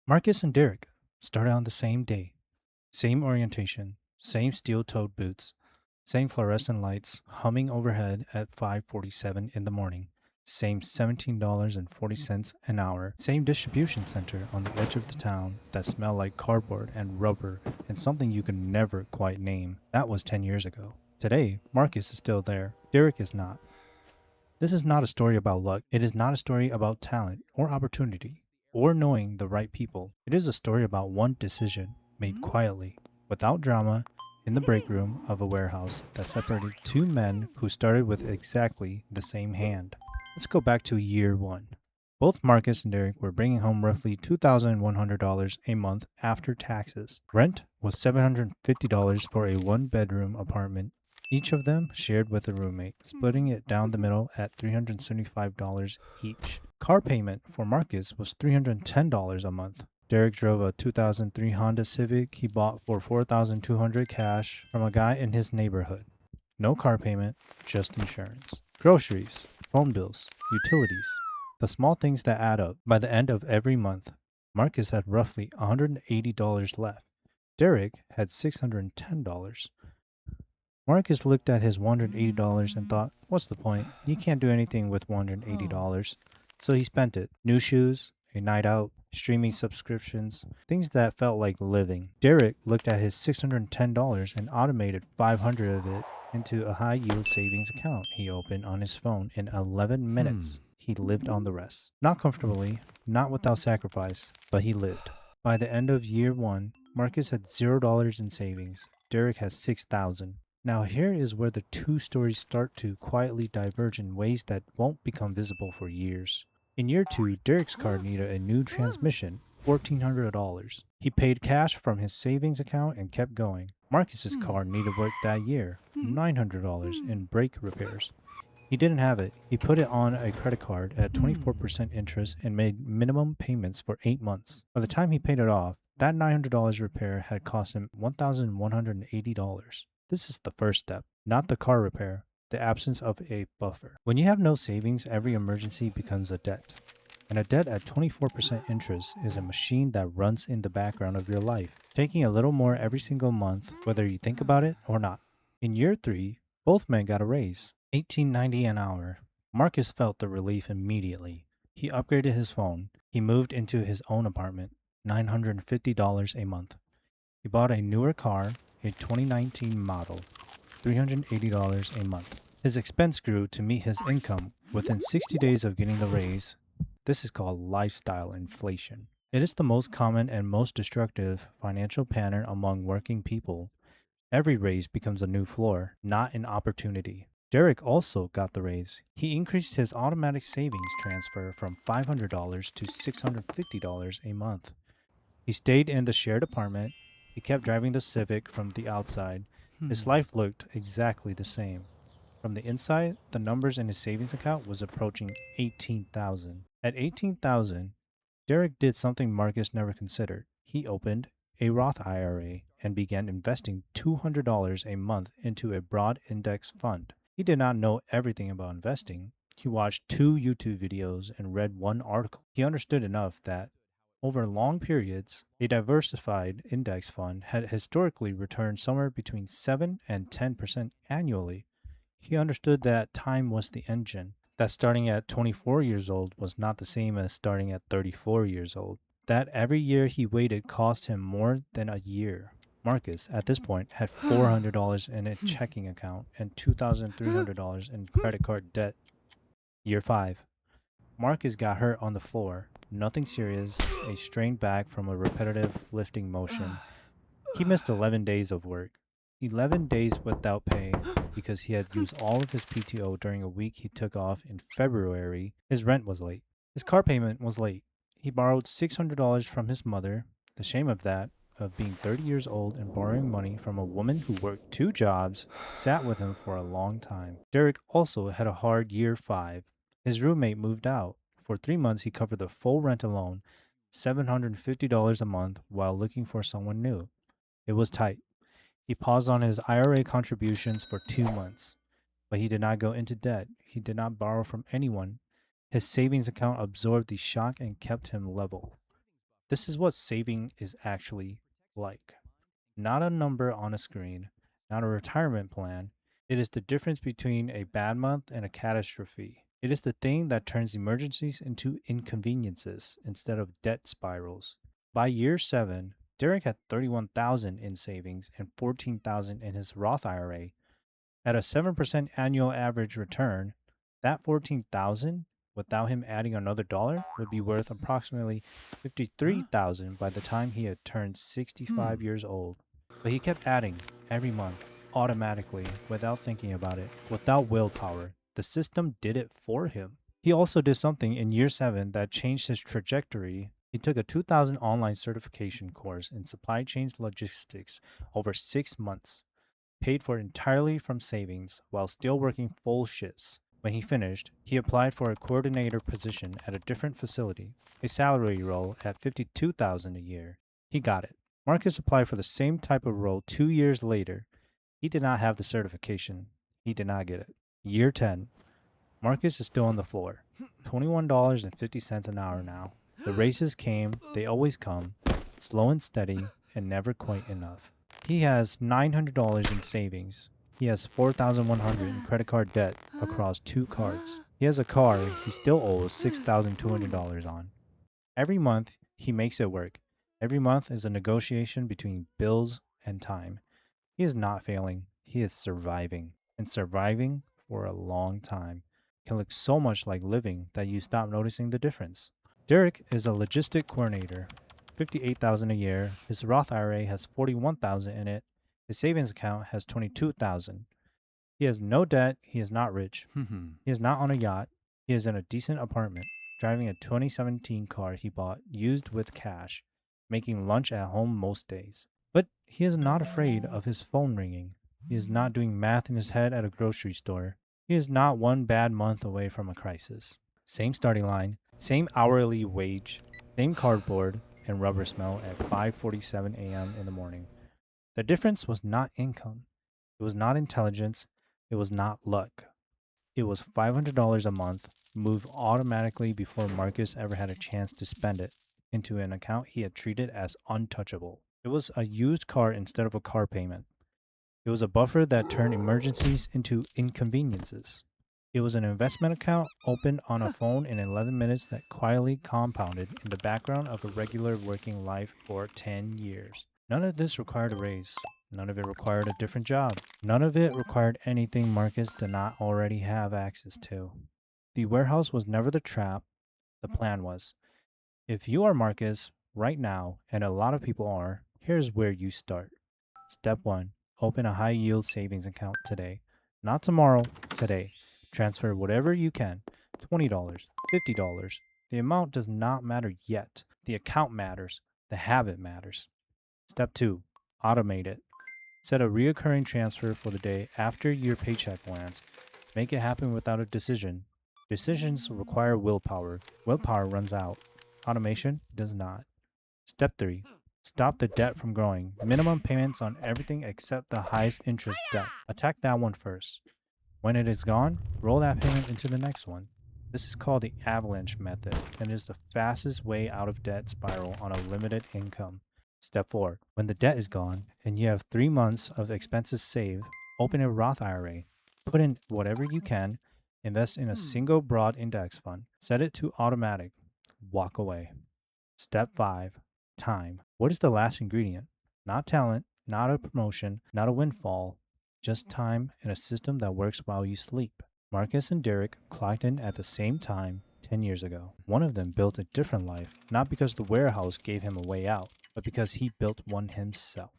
Marcus and Derek started on the same day, same orientation, same steel-toed boots, same fluorescent lights humming overhead at 5:47 in the morning, same $17.40 an hour, same distribution center on the edge of the town that smelled like cardboard and rubber and something you could never quite name. That was 10 years ago. Today, Marcus is still there. Derek is not. This is not a story about luck. It is not a story about talent or opportunity or knowing the right people. It is a story about one decision made quietly, without drama, in the break room of a warehouse that separated two men who started with exactly the same hand. Let's go back to year one. Both Marcus and Derek were bringing home roughly $2,100 a month after taxes. Rent was $750 for a one-bedroom apartment. Each of them shared with a roommate, splitting it down the middle at $375 each. Car payment for Marcus was $310 a month. Derek drove a 2003 Honda Civic he bought for $4,200 cash from a guy in his neighborhood. No car payment, just insurance. Groceries, phone bills, utilities, the small things that add up. By the end of every month, Marcus had roughly $180 left. Derek had $610. Marcus looked at his $180 and thought, what's the point? You can't do anything with $180. So he spent it. New shoes, a night out, streaming subscriptions, things that felt like living. Derek looked at his $610 and automated $500 of it into a high yield savings account he opened on his phone in 11 minutes. He lived on the rest. Not comfortably, not without sacrifice, but he lived. By the end of year one, Marcus had $0 in savings. Derek has $6,000. Now here is where the two stories start to quietly diverge in ways that won't become visible for years. In year two, Derek's car needed a new transmission, $1,400. He paid cash from his savings account and kept going. Marcus's car needed work that year, $900 in brake repairs. He didn't have it. He put it on a credit card at 24% interest and made minimum payments for 8 months. By the time he paid it off, that $900 repair had cost him $1,180. This is the first step, not the car repair, the absence of a buffer. When you have no savings, every emergency becomes a debt. And a debt at 24% interest is a machine that runs in the background of your life, taking a little more every single month, whether you think about it or not. In year three, both men got a raise, $18.90 an hour. Marcus felt the relief immediately. He upgraded his phone. He moved into his own apartment, $950 a month. He bought a newer car, a 2019 model, $380 a month. His expense grew to meet his income within 60 days of getting the raise. This is called lifestyle inflation. It is the most common and most destructive financial pattern among working people. Every raise becomes a new floor, not an opportunity. Derek also got the raise. He increased his automatic savings transfer from $500 to $650 a month. He stayed in the shared apartment. He kept driving the Civic from the outside. His life looked exactly the same. From the inside, the numbers in his savings account was approaching $18,000. At $18,000, Derek did something Marcus never considered. He opened a Roth IRA and began investing $200 a month into a broad index fund. He did not know everything about investing. He watched 2 YouTube videos and read 1 article. He understood enough that over long periods, a diversified index fund had historically returned somewhere between 7 and 10% annually. He understood that time was the engine, that starting at 24 years old was not the same as starting at 34 years old, that every year he waited cost him more than a year. Marcus, at this point, had $400 in a checking account and $2,300 in credit card debt. Year 5. Marcus got hurt on the floor. Nothing serious, a strained back from a repetitive lifting motion. He missed 11 days of work. 11 days without pay because he had used all of his PTO during a week he took off in February. His rent was late. His car payment was late. He borrowed $600 from his mother. The shame of that, of being 30 years old and borrowing money from a woman who worked 2 jobs, sat with him for a long time. Derek also had a hard year 5. His roommate moved out. For 3 months, he covered the full rent alone, $750 a month, while looking for someone new. It was tight. He paused on his IRA contributions for 2 months, but he did not go into debt. He did not borrow from anyone. His savings account absorbed the shock and kept him level. This is what saving is actually like. Not a number on a screen, not a retirement plan. It is the difference between a bad month and a catastrophe. It is the thing that turns emergencies into inconveniences instead of debt spirals. By year 7, Derek had 31,000 in savings and 14,000 in his Roth IRA. At a 7% annual average return, that 14,000 without him adding another dollar would be worth approximately 53,000 by the time he had turned 65 years old. But he kept adding every month, automatically, without thinking about it, without willpower. The system did it for him. He also did something in year 7 that changed his trajectory. He took a 2000 online certification course in supply chain logistics over 6 months, paid for entirely from savings while still working full shifts. When he finished, he applied for a coordinator position at a different facility, a salary role at 52,000 a year. He got it. Marcus applied for the same type of role 2 years later. He did not have the certification. He did not get it. Year 10. Marcus is still on the floor. $21.50 an hour now. The raises came, they always come, slow and steady, and never quite enough. He has $900 in savings. He has $4,100 in credit card debt across 2 cards. He has a car he still owes $6,200 on. Every month, he makes it work. Every month is a negotiation between bills and time. He is not failing. He is surviving. And surviving for a long time can look so much like living that you stop noticing the difference. Derek is a logistic coordinator. $58,000 a year. His Roth IRA has $41,000 in it. His savings account has $22,000. He has no debt. He is not rich. He is not on a yacht. He is in a decent apartment, driving a 2017 car he bought used with cash, making lunch at home most days. But he is not afraid of his phone ringing. He is not doing math in his head at a grocery store. He is not one bad month away from a crisis. Same starting line, same hourly wage, same cardboard and rubber smell at 5:47 a.m. in the morning. The difference was not income. It was not intelligence. It was not luck. It was $500 a month, moved automatically before Marcus ever had a chance to spend it, into an account he had treated as untouchable. It was a used car instead of a car payment. It was a buffer that turned emergencies into inconveniences. It was an investment account opened on a phone in 11 minutes that quietly compounded in the background of a regular working life for 10 years. None of this required a raise. None of it required a different job. None of it required anything Marcus did not already have access to. The warehouse was never the trap. The plan was. If you are Marcus right now, and a lot of people are, here's where you start. Step 1. Open a high yield savings account today. Not tomorrow, today. Transfer whatever you can. $20, $50. The amount does not matter yet. The account matters. The habit matters. Step 2. Automate it. Set a reoccurring transfer for the day after your paycheck lands. Make it happen without a decision. Decisions require willpower. Willpower runs out. Automation does not. Step 3. Stop the debt from growing. Minimum payments on everything except the highest interest debt. Attack that one first. When it is gone, roll that payment into the next one. This is called the avalanche method and is the fastest way out of debt spiral on a limited income. Step 4. When the debt is gone and you have 3 months of expenses saved, open a Roth IRA. Put in whatever you can. Invest in a single broad index fund. Set it to automatic. Walk away. Step 5. Time. What is the last ingredient? Not talent, not a promotion, not a windfall. Just time and a system that works while you sleep. Marcus and Derek clocked in at the same time 10 years ago. One of them built a different life, not because the warehouse gave him a way out, but because he built one himself.